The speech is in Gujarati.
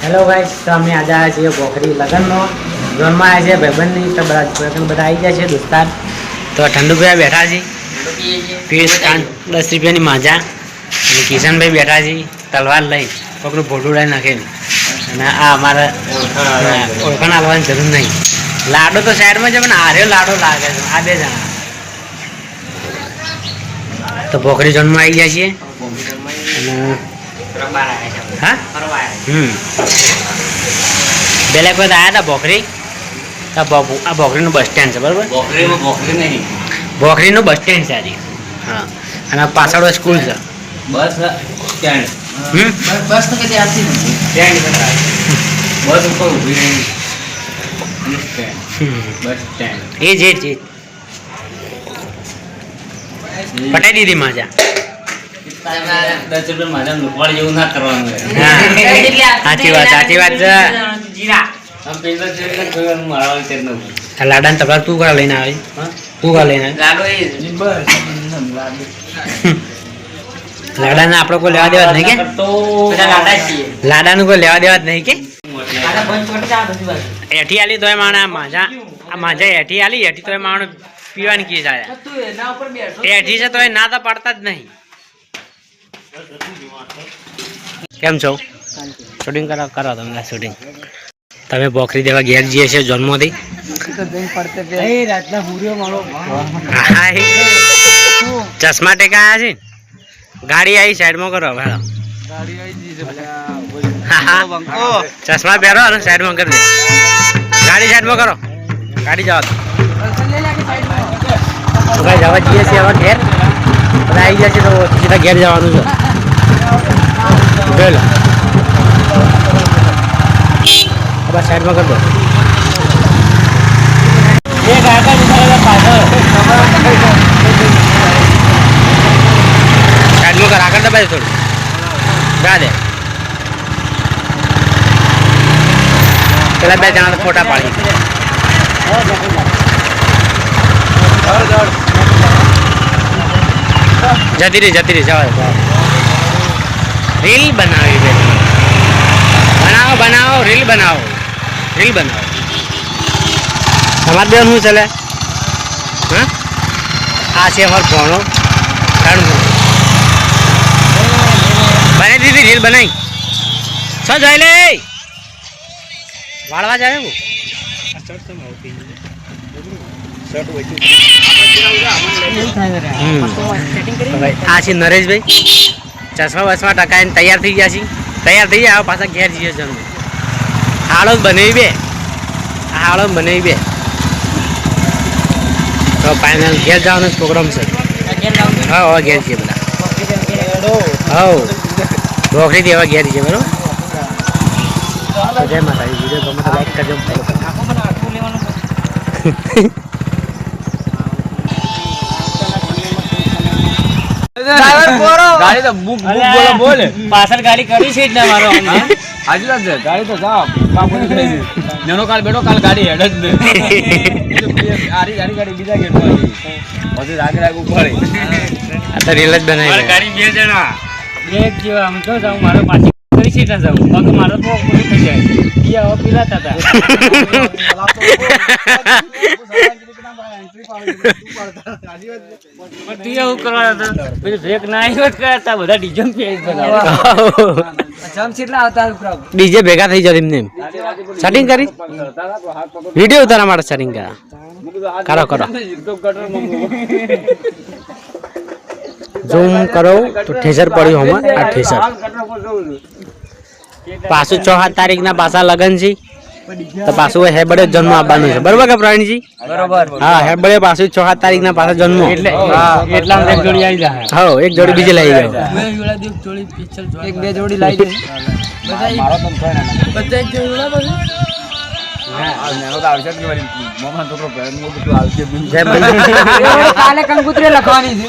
હેલો ગાઈસ, તો અમે આજે આવ્યા છીએ બોખરી લગ્નનો ઝોનમાં આવ્યા છે ભાઈબંધની. તો બધા આવી ગયા છે દોસ્તાર. તો ઠંડુ પીવા બેઠા છે. 10 રૂપિયાની માજા. અને કિશનભાઈ બેઠા છે તલવાર લઈ કોકનું ફોટું ઉડાવી નાખેલું. અને આ અમારા ઓળખાણ આવવાની જરૂર નહીં. લાડો તો સાઈડમાં છે પણ આર્યો લાડો લાગે છે. આ બે જણા તો બોખરી ઝોનમાં આવી ગયા છીએ. અને પેલા કોઈ આવ્યા હતા બોખરી. આ બોખરીનું બસ સ્ટેન્ડ છે બરાબર. બોખરીનું બસ સ્ટેન્ડ છે આજે. હા, અને પાછળ સ્કૂલ છે. Bus stand. બસ તો કદી આવતી નથી. બસ ઉપર ઊભી રહી. Bus stand. એ જ પટાઈ દીધી માજા. 10 રૂપિયા માજા લુકવાડ જેવું ના કરવાનું. સાચી વાત છે. લાડા ને તબલા તું કા લઈને આવે? તું કા લઈને લાડા ને આપડે કોઈ લેવા દેવા જ નહીં કે? લાડા નું કોઈ લેવા દેવા જ નહીં કે? એઠી આલી તોય માણે આ માજા એઠી આલી. એઠી તોય માણે પીવાની કી જાય. એઠી છે તોય ના તો પડતા જ નહીં. કેમ છો? શૂટિંગ કરો તમે શૂટિંગ. તમે બોખરી દેવા ઘેર જઈએ છે જન્મોથી. ચશ્મા ટેકા આવ્યા છે. ગાડી આવી સાઈડમાં કરો. ચશ્મા પહેરો અને સાઈડમાં કરી દો. ગાડી સાઈડમાં કરો. ગાડી જવા દો. જવા જઈએ છીએ હવે ઘેર. બધા આવી ગયા છે તો સીધા ઘેર જવાનું છે. બોલો બસ સાઈડમાં કરી દો. સાઈડમાં કર. આગળ દબાઈ થોડું જા દે. પેલા બે જણા ફોટા પાડી. જતી રહી જવા. રીલ બનાવી દે. બનાવો રીલ બનાવો. તમારે બેન શું ચાલે? હા, આ છે અમારો ભણો. બનાવી દીધી રીલ બનાવી. શું જોઈ લે વાળવા જાય. આ છે નરેશભાઈ. ચશ્મા બસમાં ટકાઈને તૈયાર થઈ ગયા છે. તૈયાર થઈ ગયા પાછા ઘેર જઈએ જન્મ. હાળો બનાવી બે. તો ફાઇનલ ઘેર જવાનો પ્રોગ્રામ છે. હા ઘેર છીએ બધા. બોખરી દેવા ઘેર છીએ બરોબર. જય માતાજી. વિડીયો ગમે તો લાઈક કરજો. ગાડી તો બુક બોલે. પાછળ ગાડી કરી છે જ ને મારો. હાજી વાત છે. ગાડી તો જા બાપુ નીકળે છે. નાનો કાલ બેઠો કાલ ગાડી હેડ જ ને. આરી ગાડી બીજા ગેટમાં હતી. પછી આગળ પડે. આ તો રીલ જ બનાવી. ગાડી બે જણા. એક જેવા આમ તો જાઉં મારો પાછી કરી છે ત્યાં જાઉં. પગ મારો તો પૂરી થઈ જાય. પિયા પીલાતા હતા. ડીજે ભેગા થઈ જાય એમને સેટિંગ કરી. વિડીયો ઉતારવા માટે સેટિંગ કરો. ઝૂમ કરો તો ઠેસર પડ્યું હમણાં. આ ઠેસર પાછું 6-7 તારીખના પાછા લગન છે. તો પાછું હેબડે જન્મ આપવાનું છે બરોબર કે પ્રવીણજી? બરોબર. હા, હેબડે પાછું 6-7 તારીખના પાછા જન્મ. એટલા એક જોડી આવી જાય. હા, એક જોડી બીજી લઈ ગયો. એક બે જોડી લાવી દે. મારો તો બધા એક જોડી લાવો. કાલે કંકુત્રી લખવાની છે.